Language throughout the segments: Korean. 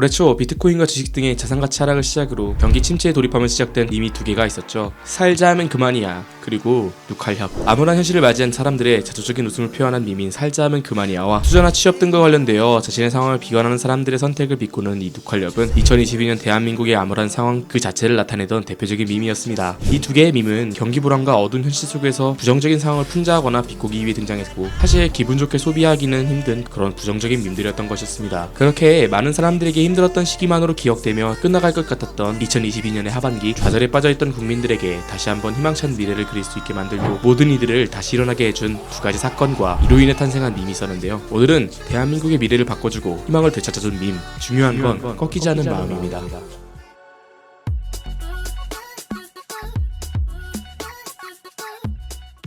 올해 초 비트코인과 주식 등의 자산가치 하락을 시작으로 경기 침체에 돌입하면 시작된 밈이 두 개가 있었죠. 살자 하면 그만이야, 그리고 육할협. 암울한 현실을 맞이한 사람들의 자조적인 웃음을 표현한 밈인 살자 하면 그만이야와 투자나 취업 등과 관련되어 자신의 상황을 비관하는 사람들의 선택을 비꼬는 이 육할협은 2022년 대한민국의 암울한 상황 그 자체를 나타내던 대표적인 밈이었습니다. 이 두 개의 밈은 경기 불안과 어두운 현실 속에서 부정적인 상황을 풍자하거나 비꼬기 위해 등장했고, 사실 기분 좋게 소비하기는 힘든 그런 부정적인 밈들이었던 것이었습니다. 그렇게 많은 사람들에게 힘들었던 시기만으로 기억되며 끝나갈 것 같았던 2022년의 하반기, 좌절에 빠져있던 국민들에게 다시 한번 희망찬 미래를 그릴 수 있게 만들고 모든 이들을 다시 일어나게 해준 두 가지 사건과 이로 인해 탄생한 밈이 있었는데요. 오늘은 대한민국의 미래를 바꿔주고 희망을 되찾아준 밈, 중요한 건 꺾이지 않는 마음입니다.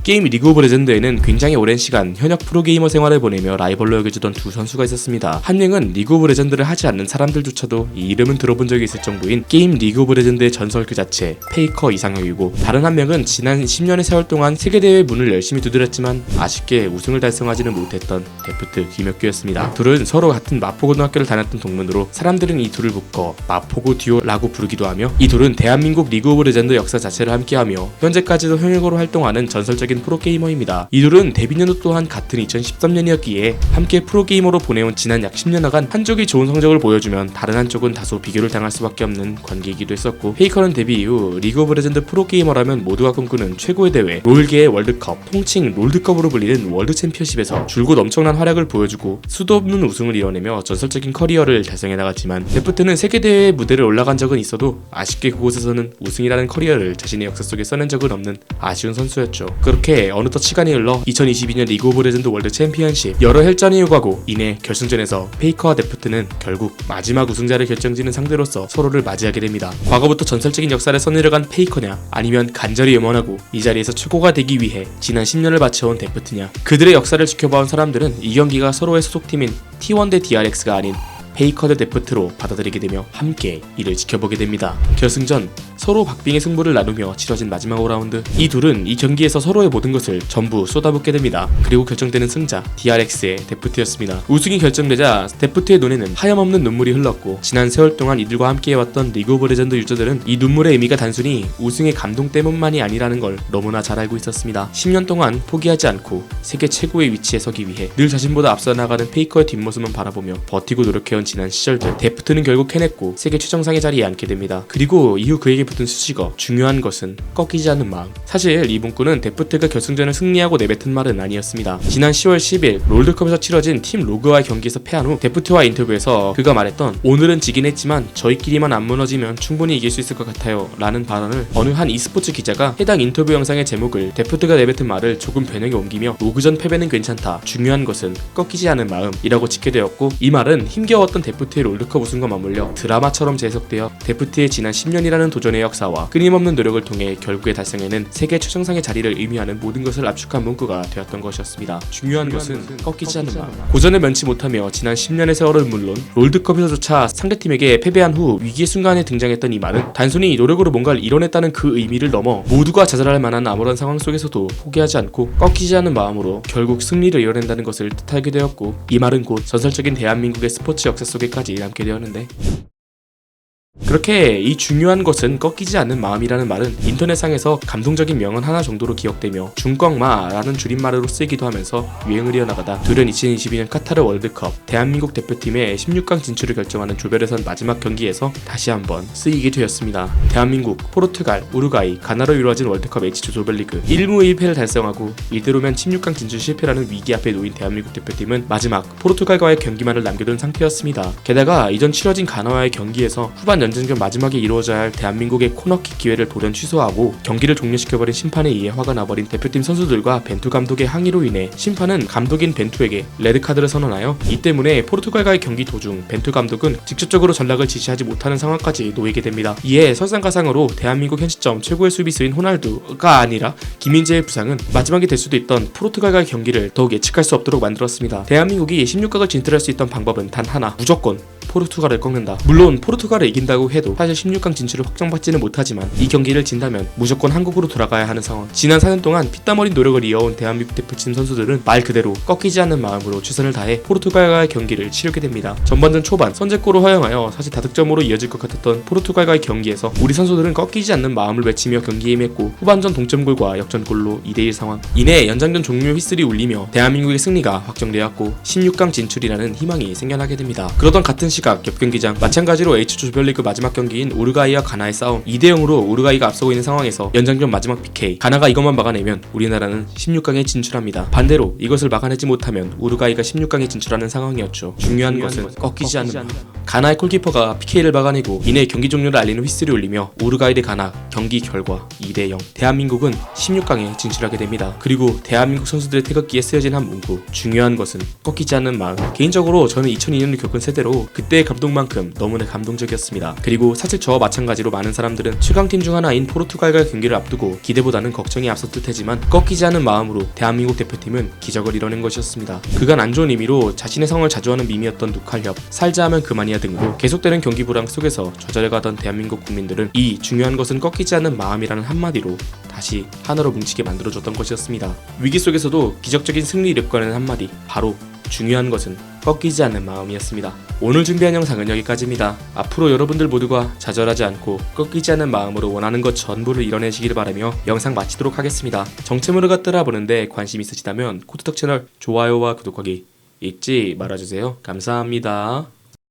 게임 리그 오브 레전드에는 굉장히 오랜 시간 현역 프로게이머 생활을 보내며 라이벌로 여겨지던 두 선수가 있었습니다. 한 명은 리그 오브 레전드를 하지 않는 사람들조차도 이 이름은 들어본 적이 있을 정도인 게임 리그 오브 레전드의 전설 그 자체 페이커 이상혁이고, 다른 한 명은 지난 10년의 세월 동안 세계대회 문을 열심히 두드렸지만 아쉽게 우승을 달성하지는 못했던 데프트 김혁규였습니다. 둘은 서로 같은 마포고등학교를 다녔던 동문으로 사람들은 이 둘을 묶어 마포고 듀오라고 부르기도 하며, 이 둘은 대한민국 리그 오브 레전드 역사 자체를 함께하며 현재까지도 현역으로 활동하는 전설적인 프로게이머입니다. 이 둘은 데뷔년도 또한 같은 2013년이었기에 함께 프로게이머로 보내온 지난 약 10년여간 한쪽이 좋은 성적을 보여주면 다른 한쪽은 다소 비교를 당할 수밖에 없는 관계이기도 했었고, 페이커는 데뷔 이후 리그 오브 레전드 프로게이머라면 모두가 꿈꾸는 최고의 대회 롤계의 월드컵, 통칭 롤드컵으로 불리는 월드 챔피언십에서 줄곧 엄청난 활약을 보여주고 수도 없는 우승을 이뤄내며 전설적인 커리어를 달성해 나갔지만, 데프트는 세계대회 무대를 올라간 적은 있어도 아쉽게 그곳에서는 우승이라는 커리어를 자신의 역사 속에 써낸 적은 없는 아쉬운 선수였죠. 그렇게 어느덧 시간이 흘러 2022년 리그 오브 레전드 월드 챔피언십 여러 혈전이 오가고 이내 결승전에서 페이커와 데프트는 결국 마지막 우승자를 결정지는 상대로서 서로를 맞이하게 됩니다. 과거부터 전설적인 역사를 써내려간 페이커냐, 아니면 간절히 염원하고 이 자리에서 최고가 되기 위해 지난 10년을 바쳐온 데프트냐. 그들의 역사를 지켜봐온 사람들은 이 경기가 서로의 소속팀인 T1 대 DRX가 아닌 페이커 대 데프트로 받아들이게 되며 함께 이를 지켜보게 됩니다. 결승전, 서로 박빙의 승부를 나누며 치러진 마지막 5라운드, 이 둘은 이 경기에서 서로의 모든 것을 전부 쏟아붓게 됩니다. 그리고 결정되는 승자 DRX의 데프트였습니다. 우승이 결정되자 데프트의 눈에는 하염없는 눈물이 흘렀고, 지난 세월 동안 이들과 함께해왔던 리그 오브 레전드 유저들은 이 눈물의 의미가 단순히 우승의 감동 때문만이 아니라는 걸 너무나 잘 알고 있었습니다. 10년 동안 포기하지 않고 세계 최고의 위치에 서기 위해 늘 자신보다 앞서 나가는 페이커의 뒷모습만 바라보며 버티고 노력해온 지난 시절들, 데프트는 결국 해냈고 세계 최정상의 자리에 앉게 됩니다. 그리고 이후 그에게 붙은 수식어, 중요한 것은 꺾이지 않는 마음. 사실 이 문구는 데프트가 결승전을 승리하고 내뱉은 말은 아니었습니다. 지난 10월 10일 롤드컵에서 치러진 팀 로그와의 경기에서 패한 후 데프트와 인터뷰에서 그가 말했던 "오늘은 지긴 했지만 저희끼리만 안 무너지면 충분히 이길 수 있을 것 같아요" 라는 발언을 어느 한 e스포츠 기자가 해당 인터뷰 영상의 제목을 데프트가 내뱉은 말을 조금 변형해 옮기며 "로그전 패배는 괜찮다, 중요한 것은 꺾이지 않은 마음" 이라고 짓게 되었고, 이 말은 힘겨웠던 데프트의 롤드컵 우승과 맞물려 드라마처럼 재해석되어 데프트의 지난 10년이라는 도전의 역사와 끊임없는 노력을 통해 결국에 달성해낸 세계 최정상의 자리를 의미하는 모든 것을 압축한 문구가 되었던 것이었습니다. 중요한 것은 꺾이지 않는 마음. 고전을 면치 못하며 지난 10년의 세월은 물론 롤드컵에서조차 상대팀에게 패배한 후 위기의 순간에 등장했던 이 말은 단순히 노력으로 뭔가를 이뤄냈다는 그 의미를 넘어 모두가 자잘할 만한 암울한 상황 속에서도 포기하지 않고 꺾이지 않는 마음으로 결국 승리를 이뤄낸다는 것을 뜻하게 되었고, 이 말은 곧 전설적인 대한민국의 스포츠 역사 속에까지 남게 되었는데, 그렇게 이 중요한 것은 꺾이지 않는 마음이라는 말은 인터넷상에서 감동적인 명언 하나 정도로 기억되며 중꺾마라는 줄임말으로 쓰이기도 하면서 유행을 이어나가다 둘은 2022년 카타르 월드컵 대한민국 대표팀의 16강 진출을 결정하는 조별예선 마지막 경기에서 다시 한번 쓰이게 되었습니다. 대한민국, 포르투갈, 우루과이, 가나로 이루어진 월드컵 H조 조별리그 1무 1패를 달성하고 이대로면 16강 진출 실패라는 위기 앞에 놓인 대한민국 대표팀은 마지막 포르투갈과의 경기만을 남겨둔 상태였습니다. 게다가 이전 치러진 가나와의 경기에서 후반 연전전 마지막에 이루어져야 할 대한민국의 코너킥 기회를 돌연 취소하고 경기를 종료시켜버린 심판에 의해 화가 나버린 대표팀 선수들과 벤투 감독의 항의로 인해 심판은 감독인 벤투에게 레드카드를 선언하여, 이 때문에 포르투갈과의 경기 도중 벤투 감독은 직접적으로 전략을 지시하지 못하는 상황까지 놓이게 됩니다. 이에 설상가상으로 대한민국 현 시점 최고의 수비수인 호날두가 아니라 김민재의 부상은 마지막이 될 수도 있던 포르투갈과의 경기를 더욱 예측할 수 없도록 만들었습니다. 대한민국이 16강을 진출할 수 있던 방법은 단 하나, 무조건 포르투갈을 꺾는다. 물론 포르투갈을 이긴다 진다고 해도 사실 16강 진출을 확정받지는 못하지만 이 경기를 진다면 무조건 한국으로 돌아가야 하는 상황. 지난 4년 동안 피땀 흘린 노력을 이어온 대한민국 대표팀 선수들은 말 그대로 꺾이지 않는 마음으로 최선을 다해 포르투갈과의 경기를 치르게 됩니다. 전반전 초반 선제골을 허용하여 사실 다득점으로 이어질 것 같았던 포르투갈과의 경기에서 우리 선수들은 꺾이지 않는 마음을 외치며 경기에 임했고 후반전 동점골과 역전골로 2대1 상황. 이내 연장전 종료 휘슬이 울리며 대한민국의 승리가 확정되었고 16강 진출이라는 희망이 생겨나게 됩니다. 그러던 같은 시각 옆 경기장 마찬가지로 H조 조별리그 마지막 경기인 우루과이와 가나의 싸움. 2대0으로 우루과이가 앞서고 있는 상황에서 연장전 마지막 PK. 가나가 이것만 막아내면 우리나라는 16강에 진출합니다. 반대로 이것을 막아내지 못하면 우루과이가 16강에 진출하는 상황이었죠. 중요한 것은 꺾이지 않는 마음. 가나의 골키퍼가 PK를 막아내고 이내 경기 종료를 알리는 휘슬이 울리며 우루과이 대 가나 경기 결과 2대0. 대한민국은 16강에 진출하게 됩니다. 그리고 대한민국 선수들의 태극기에 쓰여진 한 문구. 중요한 것은 꺾이지 않는 마음. 개인적으로 저는 2002년을 겪은 세대로 그때의 감동만큼 너무나 감동적이었습니다. 그리고 사실 저와 마찬가지로 많은 사람들은 최강팀 중 하나인 포르투갈과의 경기를 앞두고 기대보다는 걱정이 앞섰을 테지만 꺾이지 않은 마음으로 대한민국 대표팀은 기적을 이뤄낸 것이었습니다. 그간 안 좋은 의미로 자신의 성을 자주하는 밈이었던 누칼협, 살자 하면 그만이야 등으로 계속되는 경기 불황 속에서 좌절해가던 대한민국 국민들은 이 중요한 것은 꺾이지 않는 마음이라는 한마디로 다시 하나로 뭉치게 만들어줬던 것이었습니다. 위기 속에서도 기적적인 승리를 이끌어낸 한마디, 바로 중요한 것은 꺾이지 않는 마음이었습니다. 오늘 준비한 영상은 여기까지입니다. 앞으로 여러분들 모두가 좌절하지 않고 꺾이지 않는 마음으로 원하는 것 전부를 이뤄내시길 바라며 영상 마치도록 하겠습니다. 정체모를 갖다 보는데 관심 있으시다면 코트덕 채널 좋아요와 구독하기 잊지 말아주세요. 감사합니다.